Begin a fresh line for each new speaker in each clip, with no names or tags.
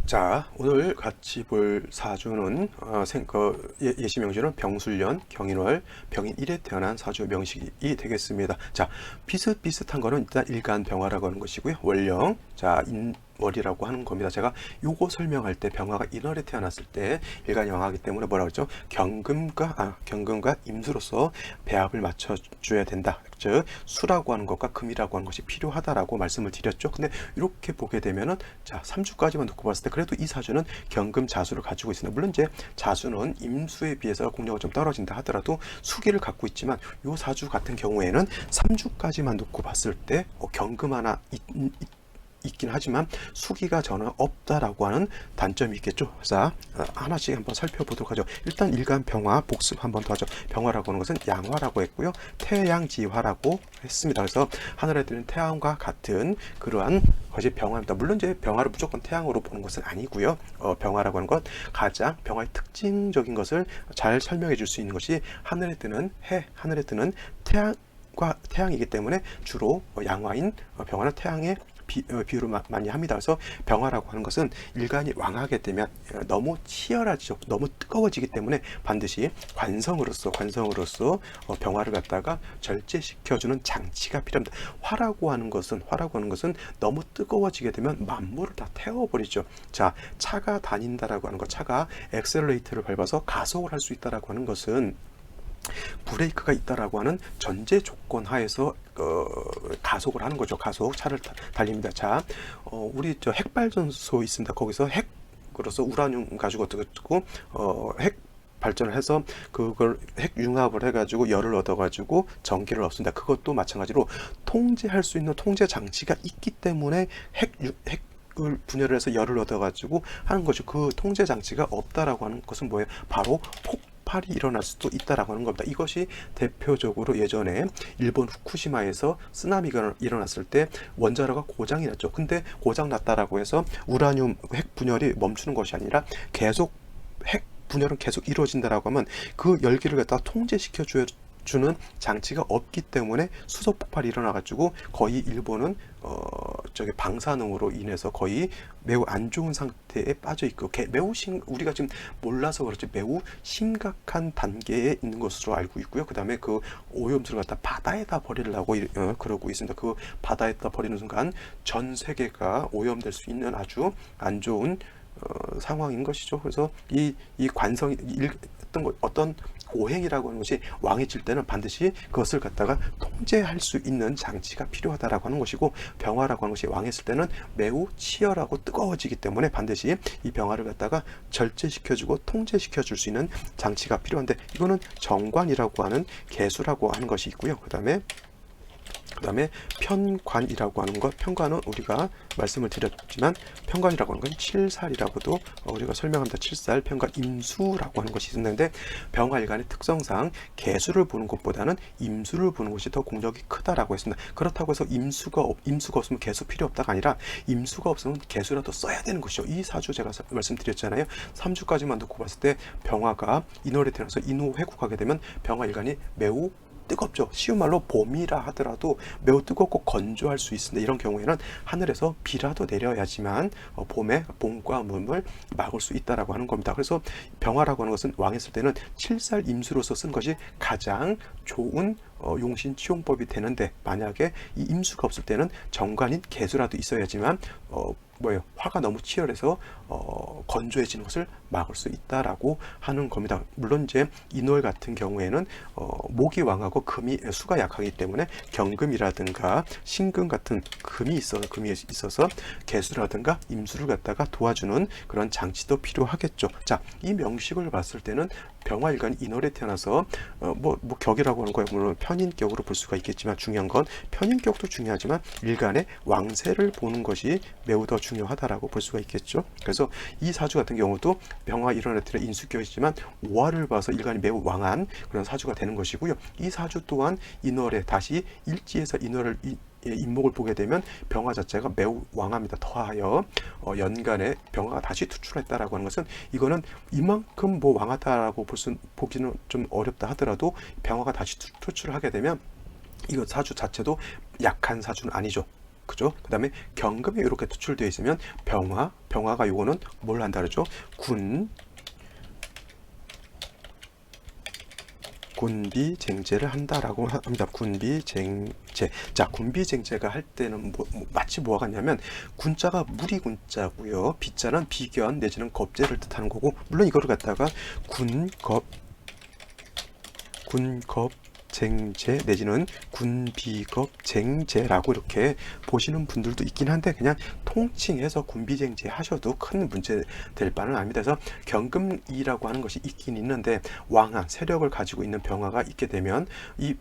자, 오늘 같이 볼 사주는 예시 명시는 병술년, 경인월, 병인 1에 태어난 사주 명식이 되겠습니다. 자, 비슷비슷한 거는 일단 일간병화라고 하는 것이고요. 월령, 자, 월이라고 하는 겁니다. 제가 요거 설명할 때 병화가 인월에 태어났을 때 일간이 왕하기 때문에 뭐라고 했죠? 경금과 임수로서 배합을 맞춰줘야 된다. 즉 수라고 하는 것과 금이라고 하는 것이 필요하다라고 말씀을 드렸죠. 근데 이렇게 보게 되면은 자 3주까지만 놓고 봤을 때 그래도 이 사주는 경금 자수를 가지고 있습니다. 물론 이제 자수는 임수에 비해서 공력이 좀 떨어진다 하더라도 수기를 갖고 있지만 요 사주 같은 경우에는 3주까지만 놓고 봤을 때 경금 하나 있긴 하지만 수기가 전혀 없다라고 하는 단점이 있겠죠. 자, 하나씩 한번 살펴보도록 하죠. 일단 일간 병화 복습 한번 더 하죠. 병화라고 하는 것은 양화라고 했고요. 태양지화라고 했습니다. 그래서 하늘에 뜨는 태양과 같은 그러한 것이 병화입니다. 물론 이제 병화를 무조건 태양으로 보는 것은 아니고요. 병화라고 하는 것 가장 병화의 특징적인 것을 잘 설명해 줄 수 있는 것이 하늘에 뜨는 해, 하늘에 뜨는 태양이기 때문에 주로 양화인 병화는 태양의 비유를 많이 합니다. 그래서 병화라고 하는 것은 일간이 왕하게 되면 너무 치열하죠. 너무 뜨거워지기 때문에 반드시 관성으로서 병화를 갖다가 절제시켜주는 장치가 필요합니다. 화라고 하는 것은 너무 뜨거워지게 되면 만물을 다 태워버리죠. 자, 차가 다닌다라고 하는 것, 차가 엑셀레이터를 밟아서 가속을 할 수 있다라고 하는 것은 브레이크가 있다라고 하는 전제 조건 하에서 가속을 하는 거죠. 차를 달립니다. 자, 우리 저 핵발전소 있습니다. 거기서 핵으로서 우라늄 가지고 핵 발전을 해서 그걸 핵 융합을 해가지고 열을 얻어가지고 전기를 얻습니다. 그것도 마찬가지로 통제할 수 있는 통제 장치가 있기 때문에 핵을 분열을 해서 열을 얻어가지고 하는 거죠. 그 통제 장치가 없다라고 하는 것은 뭐예요? 바로 폭발이 일어날 수도 있다라고 하는 겁니다. 이것이 대표적으로 예전에 일본 후쿠시마에서 쓰나미가 일어났을 때 원자로가 고장이 났죠. 근데 고장 났다라고 해서 우라늄 핵 분열이 멈추는 것이 아니라 계속 핵 분열은 계속 이루어진다라고 하면 그 열기를 갖다가 통제시켜 주는 장치가 없기 때문에 수소 폭발이 일어나가지고 거의 일본은 방사능으로 인해서 거의 매우 안 좋은 상태에 빠져 있고 우리가 지금 몰라서 그렇지 매우 심각한 단계에 있는 것으로 알고 있고요. 그 다음에 그 오염수를 갖다 바다에다 버리려고 그러고 있습니다. 그 바다에다 버리는 순간 전 세계가 오염될 수 있는 아주 안 좋은 상황인 것이죠. 그래서 이 관성이 어떤 오행이라고 하는 것이 왕해질 때는 반드시 그것을 갖다가 통제할 수 있는 장치가 필요하다라고 하는 것이고, 병화라고 하는 것이 왕했을 때는 매우 치열하고 뜨거워지기 때문에 반드시 이 병화를 갖다가 절제시켜주고 통제시켜줄 수 있는 장치가 필요한데, 이거는 정관이라고 하는 개수라고 하는 것이 있고요. 그 다음에 편관이라고 하는 것, 편관은 우리가 말씀을 드렸지만 편관이라고 하는 건 칠살이라고도 우리가 설명합니다. 칠살, 편관, 임수라고 하는 것이 있는데, 병화일간의 특성상 개수를 보는 것보다는 임수를 보는 것이 더 공력이 크다라고 했습니다. 그렇다고 해서 임수가 없으면 개수 필요 없다가 아니라 임수가 없으면 개수라도 써야 되는 것이죠. 이 사주 제가 말씀드렸잖아요. 3주까지만 놓고 봤을 때 병화가 인월에 태어나서 인호회국하게 되면 병화일간이 매우 뜨겁죠. 쉬운 말로 봄이라 하더라도 매우 뜨겁고 건조할 수 있습니다. 이런 경우에는 하늘에서 비라도 내려야지만 봄에 봄과물을 막을 수 있다라고 하는 겁니다. 그래서 병화라고 하는 것은 왕했을 때는 칠살 임수로서 쓴 것이 가장 좋은 용신치용법이 되는데, 만약에 이 임수가 없을 때는 정관인 개수라도 있어야지만 화가 너무 치열해서 건조해지는 것을 막을 수 있다라고 하는 겁니다. 물론 이제 인월 같은 경우에는 목이 왕하고 수가 약하기 때문에 경금이라든가 신금 같은 금이 있어서 개수라든가 임수를 갖다가 도와주는 그런 장치도 필요하겠죠. 자, 이 명식을 봤을 때는 병화일간이 인월에 태어나서 격이라고 하는 거예요. 물론 편인격으로 볼 수가 있겠지만, 중요한 건 편인격도 중요하지만 일간의 왕세를 보는 것이 매우 더 중요하다라고 볼 수가 있겠죠. 그래서 이 사주 같은 경우도 병화 일원에 들어 인수격이지만 오화를 봐서 일간이 매우 왕한 그런 사주가 되는 것이고요. 이 사주 또한 인월에 다시 일지에서 인월을 인목을 보게 되면 병화 자체가 매우 왕합니다. 더하여 연간에 병화가 다시 투출했다라고 하는 것은, 이거는 이만큼 왕하다라고 보기는 좀 어렵다 하더라도 병화가 다시 투출을 하게 되면 이거 사주 자체도 약한 사주는 아니죠. 그죠? 그 다음에 경금이 이렇게 투출되어 있으면 병화가 요거는 뭘 한다 그러죠? 군비쟁제를 한다라고 합니다. 군비쟁제. 자, 군비쟁제가 할 때는 마치 뭐가 같냐면 군자가 무리군자고요. 비자는 비견 내지는 겁제를 뜻하는 거고, 물론 이거를 갖다가 군겁쟁제 내지는 군비겁쟁제라고 이렇게 보시는 분들도 있긴 한데, 그냥 통칭해서 군비쟁제 하셔도 큰 문제 될 바는 아닙니다. 그래서 경금이라고 하는 것이 있긴 있는데, 왕한 세력을 가지고 있는 병화가 있게 되면 이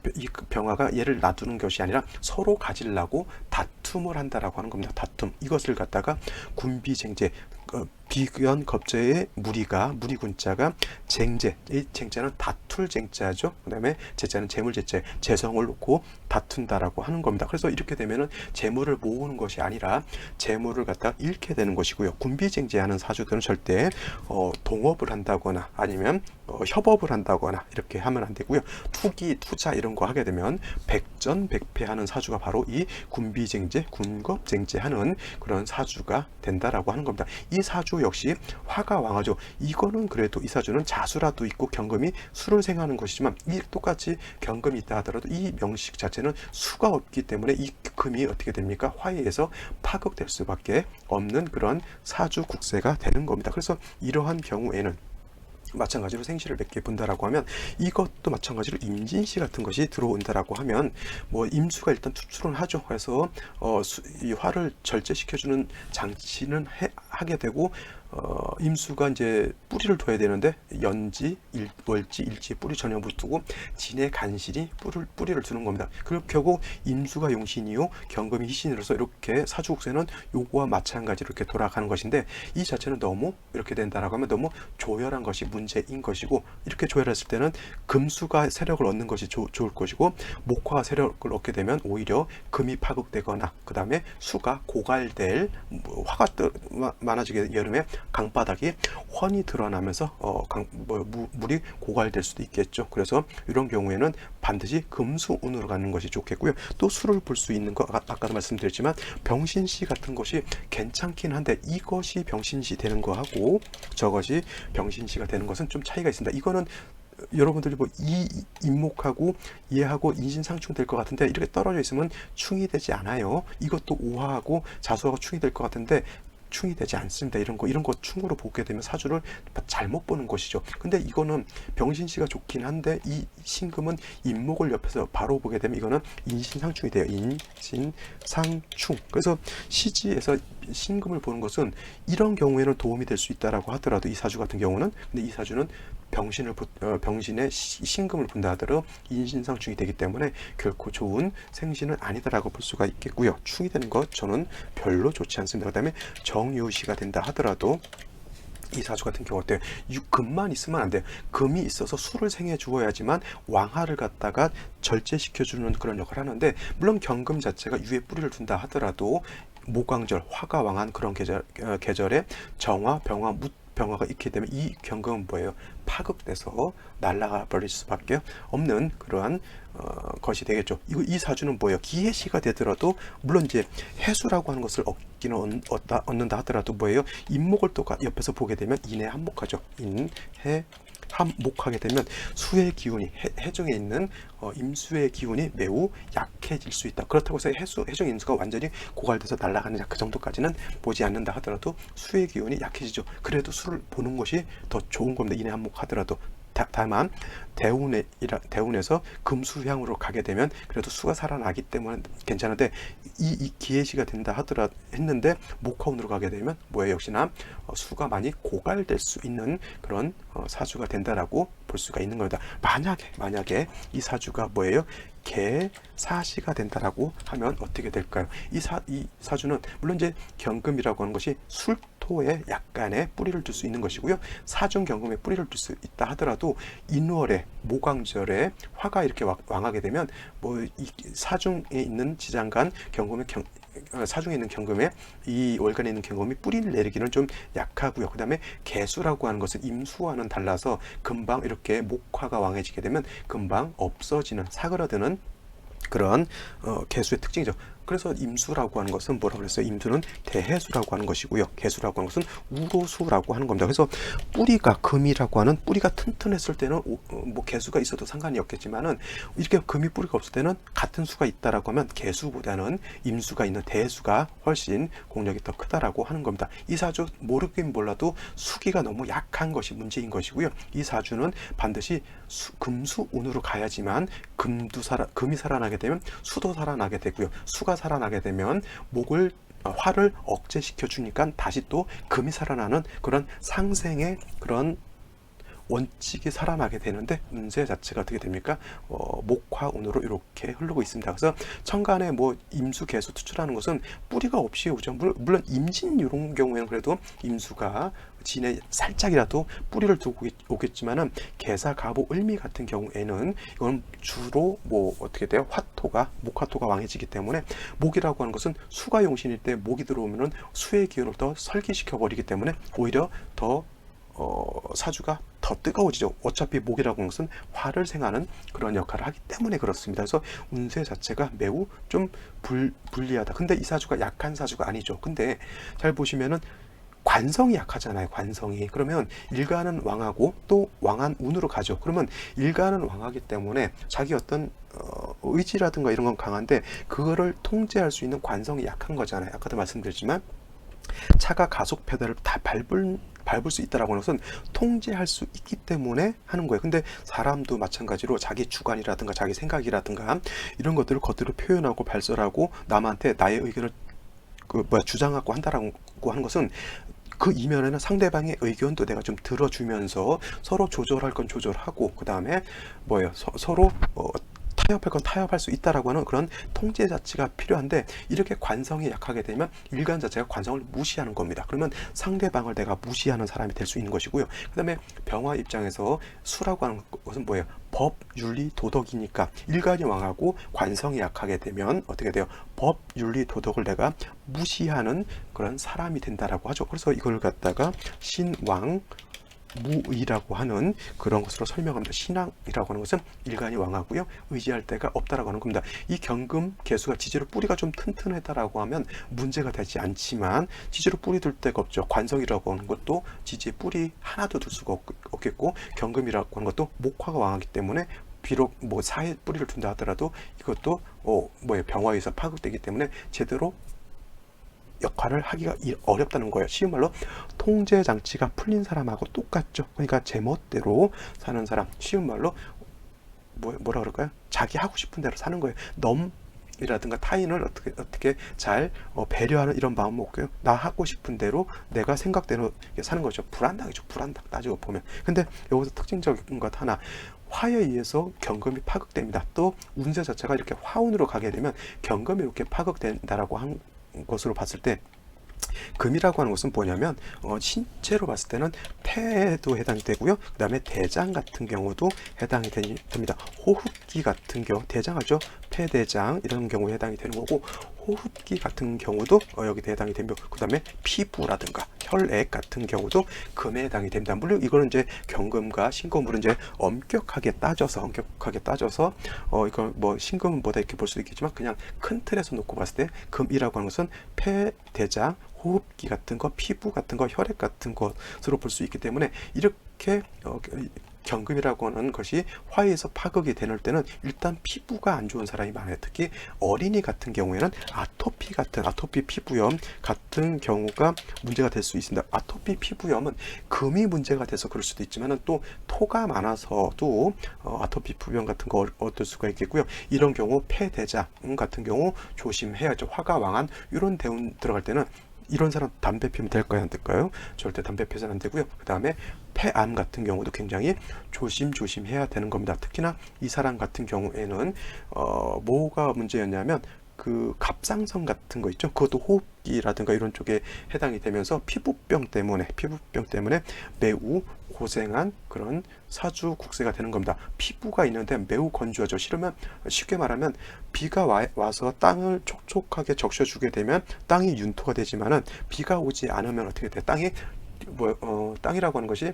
병화가 얘를 놔두는 것이 아니라 서로 가지려고 다툼을 한다라고 하는 겁니다. 다툼. 이것을 갖다가 군비쟁제, 비견 겁제의 무리군자가 쟁제, 이 쟁제는 다툴 쟁자죠. 그 다음에 제자는 재물제자, 재성을 놓고 다툰다라고 하는 겁니다. 그래서 이렇게 되면은 재물을 모으는 것이 아니라 재물을 갖다 잃게 되는 것이고요. 군비쟁제하는 사주들은 절대 동업을 한다거나 아니면 협업을 한다거나 이렇게 하면 안 되고요. 투기, 투자 이런 거 하게 되면 백전백패하는 사주가 바로 이 군비쟁제, 군겁쟁제하는 그런 사주가 된다라고 하는 겁니다. 이 사주 역시 화가 왕하죠. 이거는 그래도 이 사주는 자수라도 있고 경금이 수를 생하는 것이지만, 이 똑같이 경금이 있다 하더라도 이 명식 자체는 수가 없기 때문에 이 금이 어떻게 됩니까? 화에 의해서 파극될 수밖에 없는 그런 사주 국세가 되는 겁니다. 그래서 이러한 경우에는 마찬가지로 생시를 몇 개 본다라고 하면, 이것도 마찬가지로 임진시 같은 것이 들어온다라고 하면 뭐 임수가 일단 투출은 하죠. 그래서 이 화를 절제시켜주는 장치는 하게 되고, 임수가 이제 뿌리를 둬야 되는데 연지, 월지, 일지 뿌리 전혀 못 두고 진의 간실이 뿌리를 두는 겁니다. 그리고 결국 임수가 용신이요 경금이 희신으로서 이렇게 사주국세는 요거와 마찬가지로 이렇게 돌아가는 것인데, 이 자체는 너무 이렇게 된다라고 하면 너무 조열한 것이 문제인 것이고, 이렇게 조열했을 때는 금수가 세력을 얻는 것이 좋을 것이고, 목화가 세력을 얻게 되면 오히려 금이 파극되거나 그 다음에 수가 고갈될, 화가 많아지게 여름에 강바닥에 헌이 드러나면서 물이 고갈될 수도 있겠죠. 그래서 이런 경우에는 반드시 금수운으로 가는 것이 좋겠고요. 또 수를 볼 수 있는 거 아까도 말씀드렸지만 병신시 같은 것이 괜찮긴 한데, 이것이 병신시 되는 거하고 저것이 병신시가 되는 것은 좀 차이가 있습니다. 이거는 여러분들이 뭐 이 임목하고 얘하고 인신상충 될 것 같은데, 이렇게 떨어져 있으면 충이 되지 않아요. 이것도 오화하고 자수하고 충이 될 것 같은데 충이 되지 않습니다. 이런 거 충으로 보게 되면 사주를 잘못 보는 것이죠. 근데 이거는 병신시가 좋긴 한데, 이 신금은 임목을 옆에서 바로 보게 되면 이거는 인신상충이 돼요. 인신상충. 그래서 시지에서 신금을 보는 것은 이런 경우에는 도움이 될 수 있다라고 하더라도, 이 사주 같은 경우는, 근데 이 사주는 병신의 신금을 본다 하더라도 인신상충이 되기 때문에 결코 좋은 생신은 아니다라고 볼 수가 있겠고요. 충이 되는 것 저는 별로 좋지 않습니다. 그 다음에 정유시가 된다 하더라도 이 사주 같은 경우 어때요? 금만 있으면 안 돼요. 금이 있어서 수를 생해 주어야지만 왕화를 갖다가 절제시켜주는 그런 역할을 하는데, 물론 경금 자체가 유에 뿌리를 둔다 하더라도 모광절, 화가 왕한 그런 계절에 정화, 병화, 병화가 있게 되면 이 경금은 뭐예요? 파극돼서 날아가 버릴 수밖에 없는 그러한 것이 되겠죠. 이 사주는 뭐예요? 기해시가 되더라도, 물론 이제 해수라고 하는 것을 얻는다 하더라도 뭐예요? 임목을 또 옆에서 보게 되면 인해 한목하죠. 인해 한목하게 되면 수의 기운이 해정에 있는 임수의 기운이 매우 약해질 수 있다. 그렇다고 해서 해정 임수가 완전히 고갈돼서 날아가느냐, 그 정도까지는 보지 않는다 하더라도 수의 기운이 약해지죠. 그래도 수를 보는 것이 더 좋은 겁니다. 인해 한목하더라도. 다만 대운에서 금수향으로 가게 되면 그래도 수가 살아나기 때문에 괜찮은데, 이 기해시가 된다 했는데 목화운으로 가게 되면 뭐예요? 역시나 수가 많이 고갈될 수 있는 그런 사주가 된다라고 볼 수가 있는 겁니다. 만약에 이 사주가 뭐예요? 개사시가 된다라고 하면 어떻게 될까요? 이 사주는 물론 이제 경금이라고 하는 것이 술토에 약간의 뿌리를 둘 수 있는 것이고요. 사중 경금에 뿌리를 둘 수 있다 하더라도 인월에 모광절에 화가 이렇게 왕하게 되면 뭐 이 사중에 있는 지장간 경금의 사중에 있는 경금에 이 월간에 있는 경금이 뿌리를 내리기는 좀 약하고요. 그 다음에 개수라고 하는 것은 임수와는 달라서 금방 이렇게 목화가 왕해지게 되면 금방 없어지는, 사그라드는 그런 개수의 특징이죠. 그래서 임수라고 하는 것은 뭐라고 그랬어요? 임수는 대해수라고 하는 것이고요. 개수라고 하는 것은 우로수라고 하는 겁니다. 그래서 뿌리가 금이라고 하는 뿌리가 튼튼했을 때는 뭐 개수가 있어도 상관이 없겠지만은 이렇게 금이 뿌리가 없을 때는 같은 수가 있다라고 하면 개수보다는 임수가 있는 대해수가 훨씬 공력이 더 크다라고 하는 겁니다. 이 사주 모르긴 몰라도 수기가 너무 약한 것이 문제인 것이고요. 이 사주는 반드시 금수운으로 가야지만 금이 살아나게 되면 수도 살아나게 되고요. 수가 살아나게 되면 화를 억제시켜 주니까 다시 또 금이 살아나는 그런 상생의 그런 원칙이 살아나게 되는데 운세 자체가 어떻게 됩니까? 목화운으로 이렇게 흐르고 있습니다. 그래서 천간에 뭐 임수, 개수 투출하는 것은 뿌리가 없이 오죠. 물론 임진 이런 경우에는 그래도 임수가 진에 살짝이라도 뿌리를 두고 오겠지만은 개사, 갑오, 을미 같은 경우에는 이건 주로 뭐 어떻게 돼요? 목화토가 왕해지기 때문에 목이라고 하는 것은 수가 용신일 때 목이 들어오면은 수의 기운을 더 설기시켜 버리기 때문에 오히려 더 사주가 더 뜨거워지죠. 어차피 목이라고 하는 것은 화를 생하는 그런 역할을 하기 때문에 그렇습니다. 그래서 운세 자체가 매우 좀 불리하다. 근데 이 사주가 약한 사주가 아니죠. 근데 잘 보시면은 관성이 약하잖아요. 관성이. 그러면 일간은 왕하고 또 왕한 운으로 가죠. 그러면 일간은 왕하기 때문에 자기 어떤 의지라든가 이런 건 강한데 그거를 통제할 수 있는 관성이 약한 거잖아요. 아까도 말씀드렸지만 차가 가속 페달을 다 밟을 수 있다라고 하는 것은 통제할 수 있기 때문에 하는 거예요. 근데 사람도 마찬가지로 자기 주관이라든가 자기 생각이라든가 이런 것들을 겉으로 표현하고 발설하고 남한테 나의 의견을 주장하고 한다라고 하는 것은 그 이면에는 상대방의 의견도 내가 좀 들어주면서 서로 조절할 건 조절하고 그 다음에 서로 타협할 건 타협할 수 있다라고 하는 그런 통제 자체가 필요한데 이렇게 관성이 약하게 되면 일간 자체가 관성을 무시하는 겁니다. 그러면 상대방을 내가 무시하는 사람이 될 수 있는 것이고요. 그 다음에 병화 입장에서 수라고 하는 것은 뭐예요? 법, 윤리, 도덕이니까 일간이 왕하고 관성이 약하게 되면 어떻게 돼요? 법, 윤리, 도덕을 내가 무시하는 그런 사람이 된다라고 하죠. 그래서 이걸 갖다가 신왕 무의라고 하는 그런 것으로 설명합니다. 신앙이라고 하는 것은 일간이 왕하고요. 의지할 데가 없다라고 하는 겁니다. 이 경금 개수가 지지로 뿌리가 좀 튼튼하다라고 하면 문제가 되지 않지만 지지로 뿌리 둘 데가 없죠. 관성이라고 하는 것도 지지에 뿌리 하나도 둘 수가 없겠고 경금이라고 하는 것도 목화가 왕하기 때문에 비록 뭐 사에 뿌리를 둔다 하더라도 이것도 병화에서 파극되기 때문에 제대로 역할을 하기가 어렵다는 거예요. 쉬운 말로 통제 장치가 풀린 사람하고 똑같죠. 그러니까 제멋대로 사는 사람, 쉬운 말로 뭐라 그럴까요? 자기 하고 싶은 대로 사는 거예요. 이라든가 타인을 어떻게 잘 배려하는 이런 마음 먹고요. 나 하고 싶은 대로 내가 생각대로 사는 거죠. 불안당이죠. 불안당 따지고 보면. 근데 여기서 특징적인 것 하나, 화에 의해서 경금이 파극됩니다. 또 운세 자체가 이렇게 화운으로 가게 되면 경금이 이렇게 파극된다라고 한 것으로 봤을 때 금이라고 하는 것은 뭐냐면 신체로 봤을 때는 폐에도 해당이 되고요. 그 다음에 대장 같은 경우도 해당이 됩니다. 호흡기 같은 경우 대장하죠. 폐대장 이런 경우에 해당이 되는 거고 호흡기 같은 경우도 여기도 해당이 됩니다. 그 다음에 피부라든가 혈액 같은 경우도 금에 해당이 됩니다. 물론 이거는 이제 경금과 신금을 이제 엄격하게 따져서 이거 뭐 신금보다 이렇게 볼 수도 있겠지만 그냥 큰 틀에서 놓고 봤을 때 금이라고 하는 것은 폐, 대장, 호흡기 같은 거, 피부 같은 거, 혈액 같은 것으로 볼 수 있기 때문에 이렇게 경금이라고 하는 것이 화에서 파극이 되는 때는 일단 피부가 안 좋은 사람이 많아요. 특히 어린이 같은 경우에는 아토피 피부염 같은 경우가 문제가 될 수 있습니다. 아토피 피부염은 금이 문제가 돼서 그럴 수도 있지만 또 토가 많아서도 아토피 피부염 같은 거 얻을 수가 있겠고요. 이런 경우 폐대장 같은 경우 조심해야죠. 화가 왕한 이런 대운 들어갈 때는 이런 사람 담배 피우면 될까요? 안 될까요? 절대 담배 피우면 안 되고요. 그 다음에 폐암 같은 경우도 굉장히 조심해야 되는 겁니다. 특히나 이 사람 같은 경우에는 뭐가 문제였냐면 그 갑상선 같은 거 있죠. 그것도 호흡기라든가 이런 쪽에 해당이 되면서 피부병 때문에 매우 고생한 그런 사주 국세가 되는 겁니다. 피부가 있는데 매우 건조하죠. 쉽게 말하면 비가 와서 땅을 촉촉하게 적셔주게 되면 땅이 윤토가 되지만은 비가 오지 않으면 어떻게 돼? 땅이라고 하는 것이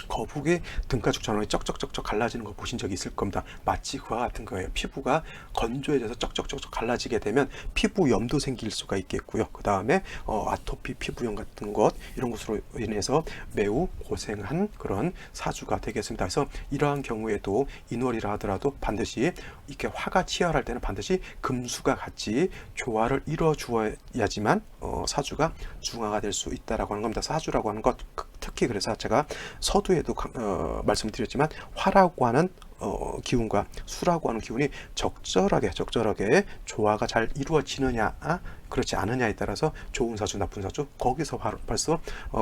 거북이 등가죽 전원이 쩍쩍쩍쩍 갈라지는 거 보신 적이 있을 겁니다. 마치 그와 같은 거예요. 피부가 건조해져서 쩍쩍쩍쩍 갈라지게 되면 피부염도 생길 수가 있겠고요. 그 다음에 아토피 피부염 같은 것, 이런 것으로 인해서 매우 고생한 그런 사주가 되겠습니다. 그래서 이러한 경우에도 인월이라 하더라도 반드시 이렇게 화가 치열할 때는 반드시 금수가 같이 조화를 이루어 주어야지만 사주가 중화가 될 수 있다라고 하는 겁니다. 사주라고 하는 것, 특히 그래서 제가 서두에도 말씀드렸지만 화라고 하는 기운과 수라고 하는 기운이 적절하게 조화가 잘 이루어지느냐 그렇지 않느냐에 따라서 좋은 사주 나쁜 사주 거기서 벌써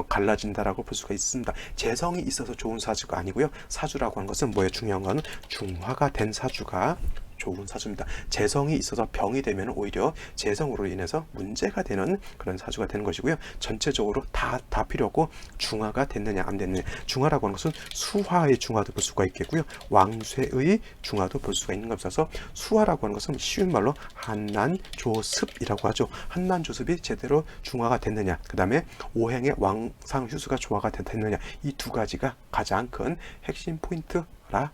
갈라진다라고 볼 수가 있습니다. 재성이 있어서 좋은 사주가 아니고요. 사주라고 하는 것은 뭐예요? 중요한 건 중화가 된 사주가 좋은 사주입니다. 재성이 있어서 병이 되면 오히려 재성으로 인해서 문제가 되는 그런 사주가 되는 것이고요. 전체적으로 다 필요 없고 중화가 됐느냐 안 됐느냐, 중화라고 하는 것은 수화의 중화도 볼 수가 있겠고요. 왕쇠의 중화도 볼 수가 있는 것이어서 수화라고 하는 것은 쉬운 말로 한난조습이라고 하죠. 한난조습이 제대로 중화가 됐느냐, 그 다음에 오행의 왕상휴수가 조화가 됐느냐, 이 두 가지가 가장 큰 핵심 포인트라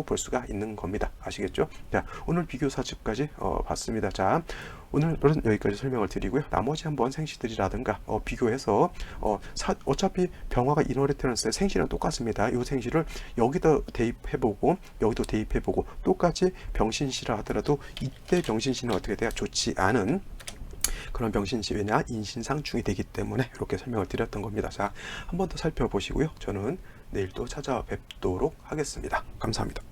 볼 수가 있는 겁니다. 아시겠죠? 자, 오늘 비교 사주까지 봤습니다. 자, 오늘은 여기까지 설명을 드리고요. 나머지 한번 생시들이라든가 비교해서 어차피 병화가 인월에 태어났을 때 생시는 똑같습니다. 이 생시를 여기도 대입해보고 여기도 대입해보고 똑같이 병신시라 하더라도 이때 병신시는 어떻게 돼야 좋지 않은 그런 병신시, 왜냐 인신상 중이 되기 때문에 이렇게 설명을 드렸던 겁니다. 자, 한 번 더 살펴보시고요. 저는 내일 또 찾아뵙도록 하겠습니다. 감사합니다.